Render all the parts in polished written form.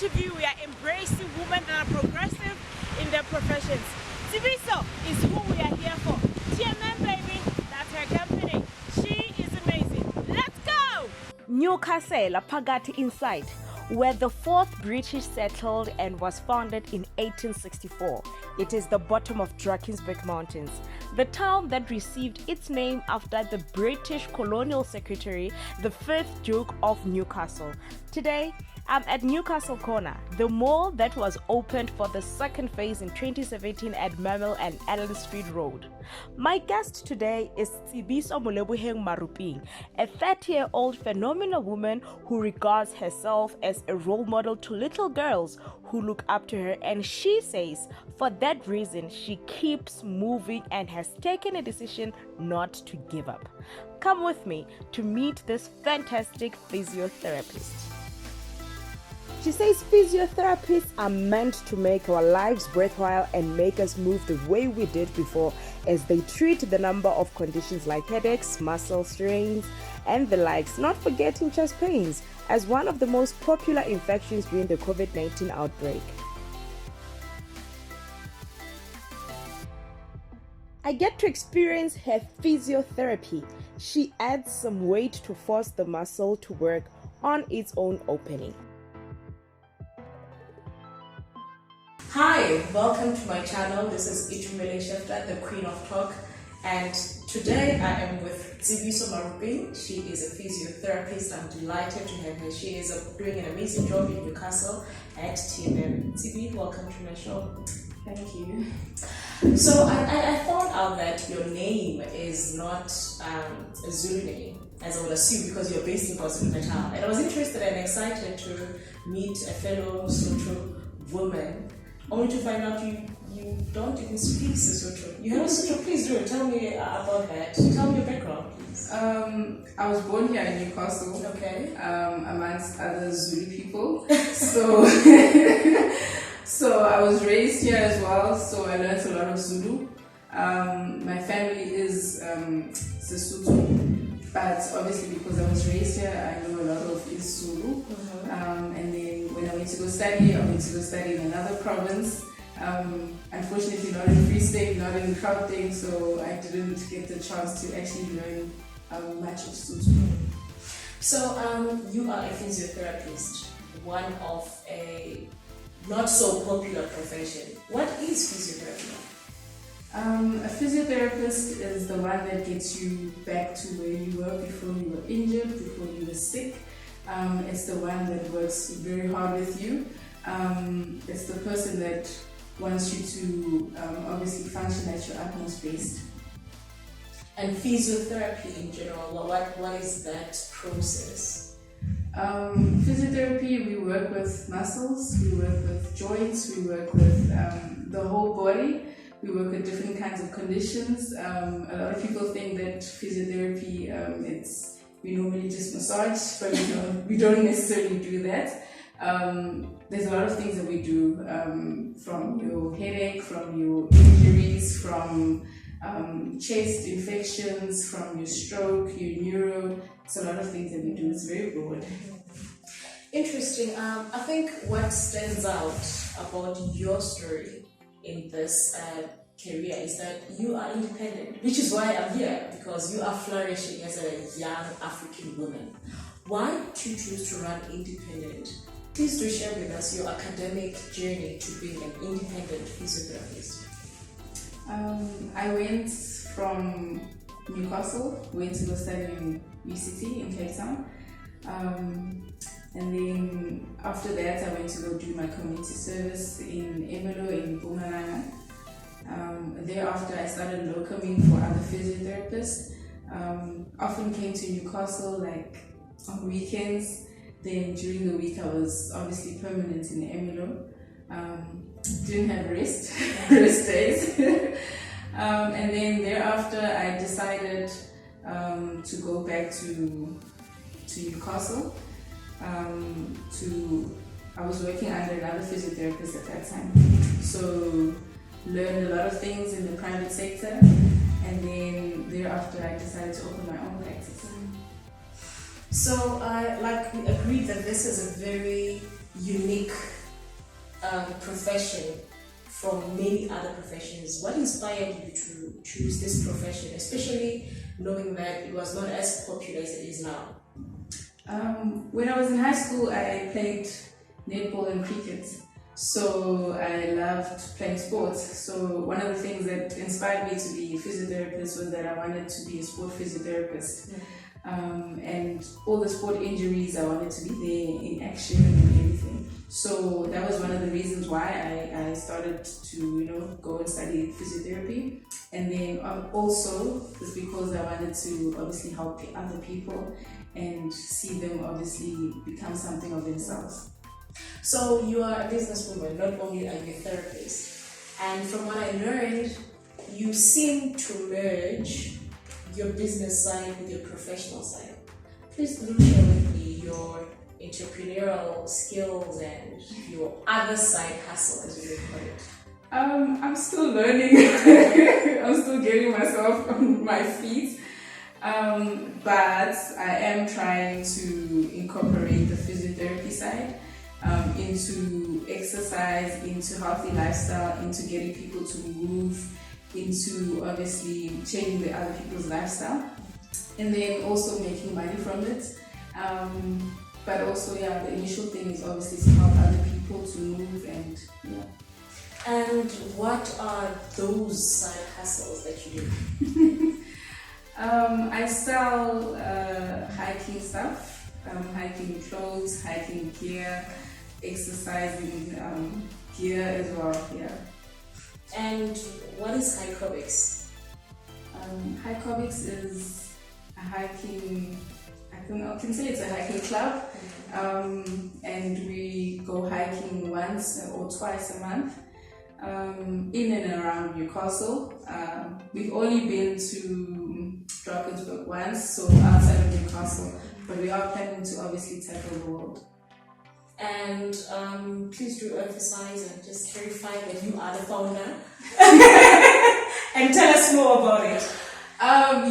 interview, we are embracing women that are progressive in their professions. Tsebiso is who we are here for. TMM, baby, that's her company. She is amazing. Let's go! Newcastle, Pagati Inside, where the fourth British settled and was founded in 1864. It is the bottom of Drakensberg Mountains, the town that received its name after the British colonial secretary, the 5th Duke of Newcastle. Today, I'm at Newcastle Corner, the mall that was opened for the second phase in 2017 at Mammal and Allen Street Road. My guest today is Tsebiso Maruping, a 30-year-old phenomenal woman who regards herself as a role model to little girls who look up to her, and she says for that reason she keeps moving and has taken a decision not to give up. Come with me to meet this fantastic physiotherapist. She says physiotherapists are meant to make our lives worthwhile and make us move the way we did before, as they treat the number of conditions like headaches, muscle strains, and the likes, not forgetting chest pains as one of the most popular infections during the COVID-19 outbreak. I get to experience her physiotherapy. She adds some weight to force the muscle to work on its own opening. Hi, welcome to my channel. This is Chefter, the Queen of Talk, and today I am with Tsebiso Maruping. She is a physiotherapist. I'm delighted to have her. She is doing an amazing job in Newcastle at TMM. Tsebi, welcome to my show. Thank you. So I found out that your name is not a Zulu name, as I would assume, because you're based in KwaZulu-Natal. And I was interested and excited to meet a fellow Sotho woman, only to find out you don't even speak Sesotho. You have a Sotho. Please do tell me about that. Tell me your background, please. I was born here in Newcastle. Okay. Amongst other Zulu people. So, so I was raised here as well. So I learned a lot of Zulu. My family is Sesotho, but obviously because I was raised here, I know a lot of Zulu. And then when I went to go study, in another province. Unfortunately, not in Free State, not in Gauteng, so I didn't get the chance to actually learn much of Sotho. So you are a physiotherapist, one of a not so popular profession. What is physiotherapy? A physiotherapist is the one that gets you back to where you were before you were injured, before you were sick. It's the one that works very hard with you. It's the person that wants you to obviously function at your utmost best. And physiotherapy in general, what is that process? Physiotherapy, we work with muscles, we work with joints, we work with the whole body. We work with different kinds of conditions. A lot of people think that physiotherapy, we normally just massage, but we don't necessarily do that. There's a lot of things that we do, from your headache, from your injuries, from chest infections, from your stroke, your neuro. It's a lot of things that we do. It's very broad. Interesting. I think what stands out about your story in this career is that you are independent, which is why I'm here, because you are flourishing as a young African woman. Why did you choose to run independent? Please do share with us your academic journey to being an independent physiotherapist. I went from Newcastle, went to go study in UCT in Cape Town. And then after that, I went to go do my community service in Emelo in Mpumalanga. Thereafter, I started locuming for other physiotherapists. Often came to Newcastle like on weekends. Then during the week, I was obviously permanent in Emelo. Didn't have rest days. And then thereafter, I decided to go back to Newcastle. I was working under another physiotherapist at that time, so learned a lot of things in the private sector, and then thereafter I decided to open my own practice. So, like we agreed that this is a very unique profession from many other professions. What inspired you to choose this profession, especially knowing that it was not as popular as it is now? When I was in high school, I played netball and cricket. So I loved playing sports. So one of the things that inspired me to be a physiotherapist was that I wanted to be a sport physiotherapist. And all the sport injuries, I wanted to be there in action and everything. So that was one of the reasons why I started to, go and study physiotherapy. And then also it's because I wanted to obviously help other people and see them obviously become something of themselves. So you are a businesswoman, not only are you a therapist. And from what I learned, you seem to merge your business side with your professional side. Please do share with me your entrepreneurial skills and your other side hustle, as we would call it. I'm still learning. I'm still getting myself on my feet. But I am trying to incorporate the physiotherapy side into exercise, into healthy lifestyle, into getting people to move, into obviously changing the other people's lifestyle, and then also making money from it. But also, the initial thing is obviously to help other people to move and And what are those side hustles that you do? I sell hiking stuff, hiking clothes, hiking gear, exercising gear as well. And what is Hycobics? Hycobics is a hiking, I can say it's a hiking club, and we go hiking once or twice a month in and around Newcastle. We've only been to Drakensberg once, so outside of Newcastle, but we are planning to obviously tackle the world. And please do emphasize and just clarify that you are the founder. And tell us more about it.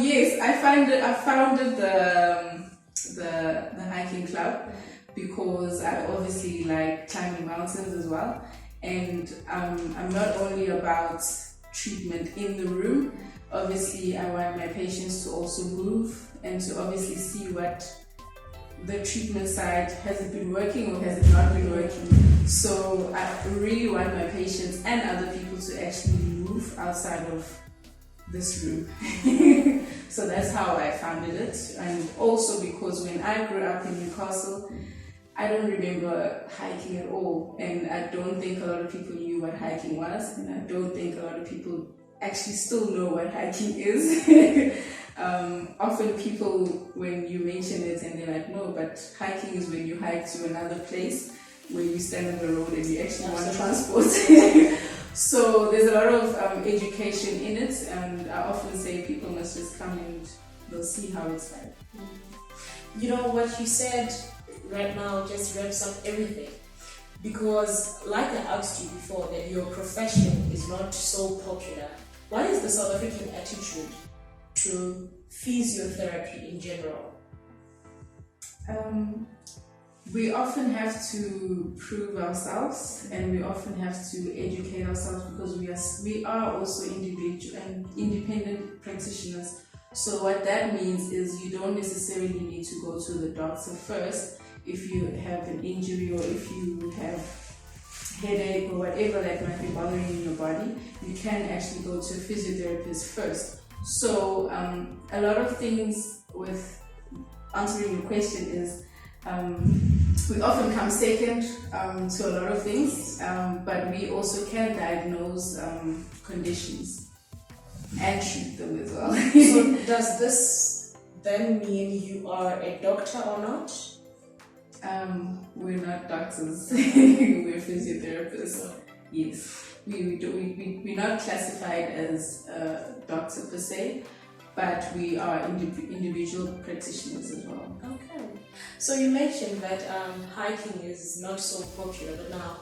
Yes, I founded the hiking club because I obviously like climbing mountains as well, and I'm not only about treatment in the room. Obviously, I want my patients to also move and to obviously see what the treatment side, has it been working or has it not been working. So I really want my patients and other people to actually move outside of this room. So that's how I founded it. And also because when I grew up in Newcastle, I don't remember hiking at all, and I don't think a lot of people knew what hiking was, and I don't think a lot of people actually still know what hiking is. Often people, when you mention it and they're like, no, but hiking is when you hike to another place where you stand on the road and you actually want transport. So there's a lot of education in it, and I often say people must just come and they'll see how it's like. You know what you said right now just wraps up everything, because like I asked you before, that your profession is not so popular. What is the South African attitude to physiotherapy in general? We often have to prove ourselves, and we often have to educate ourselves, because we are also individual and independent practitioners. So what that means is you don't necessarily need to go to the doctor first if you have an injury or if you have headache or whatever that might be bothering in your body. You can actually go to a physiotherapist first. So a lot of things with answering your question is we often come second to a lot of things, but we also can diagnose conditions and treat them as well. So does this then mean you are a doctor or not? We're not doctors. We're physiotherapists. Yes, we're not classified as a doctor per se, but we are individual practitioners as well. Okay. So you mentioned that hiking is not so popular, but now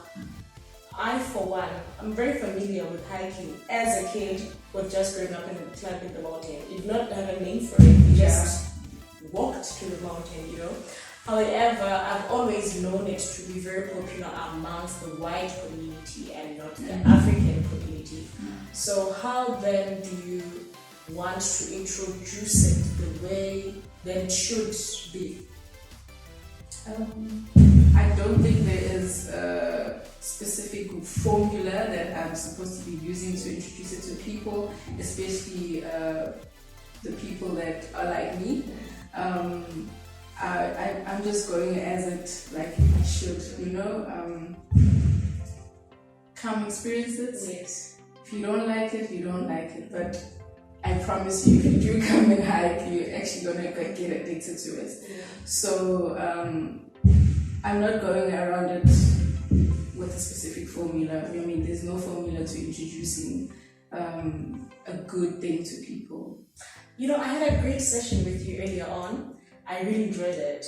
I, for one, I'm very familiar with hiking. As a kid, was just growing up and climbing the mountain. Did not have a name for it. We just walked to the mountain, However, I've always known it to be very popular amongst the white community and not the African community. So how then do you want to introduce it the way that it should be? I don't think there is a specific formula that I'm supposed to be using to introduce it to people, especially the people that are like me. I'm just going as it like it should, you know. Come experience it. Yes. If you don't like it, you don't like it. But I promise you, if you do come and hike, you're actually gonna get addicted to it. Yeah. So I'm not going around it with a specific formula. I mean, there's no formula to introducing a good thing to people. You know, I had a great session with you earlier on. I really enjoyed it.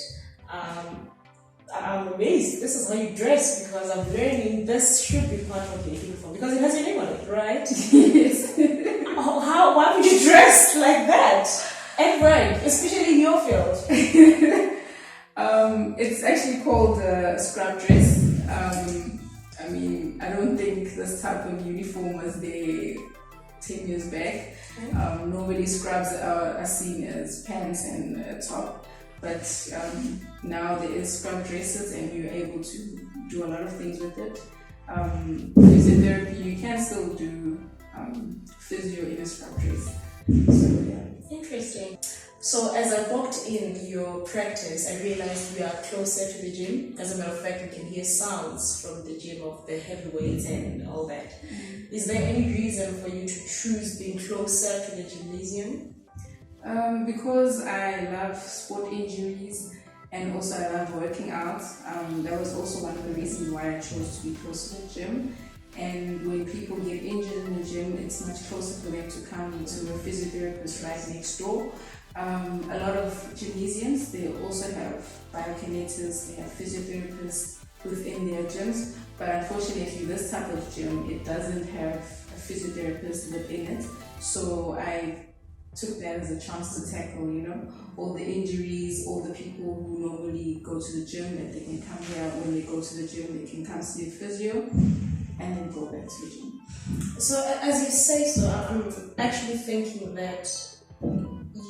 I'm amazed. This is how you dress, because I'm learning this should be part of your uniform because it has your name on it, right? Yes. Why would you dress like that? And right, especially in your field. It's actually called a scrub dress. I mean, I don't think this type of uniform was there 10 years back. Normally scrubs are seen as pants and a top, but now there is scrub dresses and you're able to do a lot of things with it. Physiotherapy, you can still do physio in a scrub dress. So yeah. Interesting. So as I walked in your practice, I realized we are closer to the gym. As a matter of fact, we can hear sounds from the gym of the heavy weights and all that. Is there any reason for you to choose being closer to the gymnasium? Because I love sport injuries and also I love working out. That was also one of the reasons why I chose to be close to the gym. And when people get injured in the gym, it's much closer for them to come to a physiotherapist right next door. A lot of gymnasiums, they also have biokinetics, they have physiotherapists within their gyms, but unfortunately this type of gym, it doesn't have a physiotherapist within it. So I took that as a chance to tackle, you know, all the injuries, all the people who normally go to the gym, that they can come here. When they go to the gym, they can come see a physio and then go back to the gym. So as you say so, I'm actually thinking that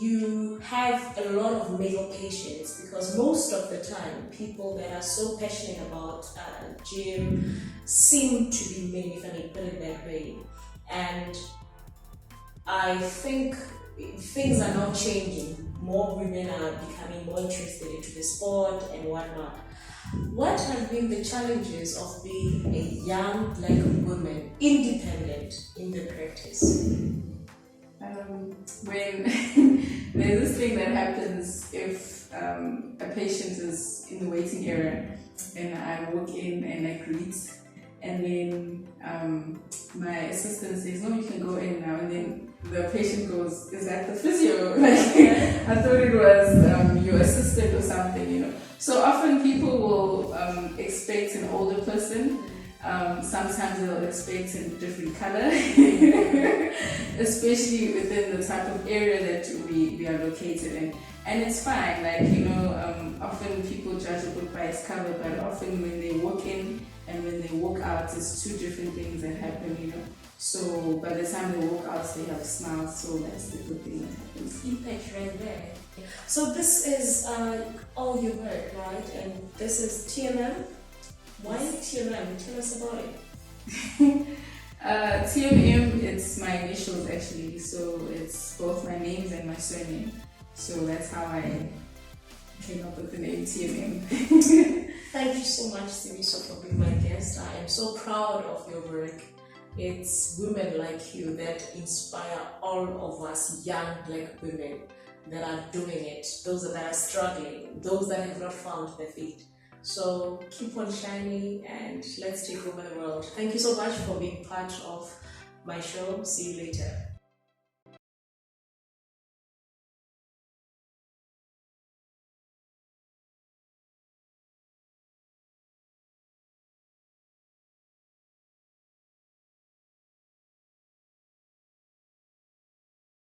you have a lot of male patients, because most of the time people that are so passionate about gym seem to be men, if I may put it that way. And I think things are now changing. More women are becoming more interested into the sport and whatnot. What have been the challenges of being a young black woman, independent in the practice? When there's this thing that happens if a patient is in the waiting area and I walk in and I greet, and then my assistant says, "No, you can go in now," and then the patient goes, "Is that the physio?" Like, I thought it was your assistant or something, you know. So often people will expect an older person. Sometimes they'll expect a different color, especially within the type of area that we are located in. And it's fine, like, you know, often people judge a book by its cover, but often when they walk in and when they walk out, it's two different things that happen, you know. So by the time they walk out, they have smiles, so that's the good thing that happens. Impact right there. So this is all your work, right? And this is TMM. Why TMM? Tell us about it. TMM, it's my initials actually, so it's both my names and my surname. So that's how I came up with the name TMM. Thank you so much, Tsebiso, for being my guest. I am so proud of your work. It's women like you that inspire all of us young black women that are doing it, those that are struggling, those that have not found their feet. So keep on shining and let's take over the world. Thank you so much for being part of my show. See you later.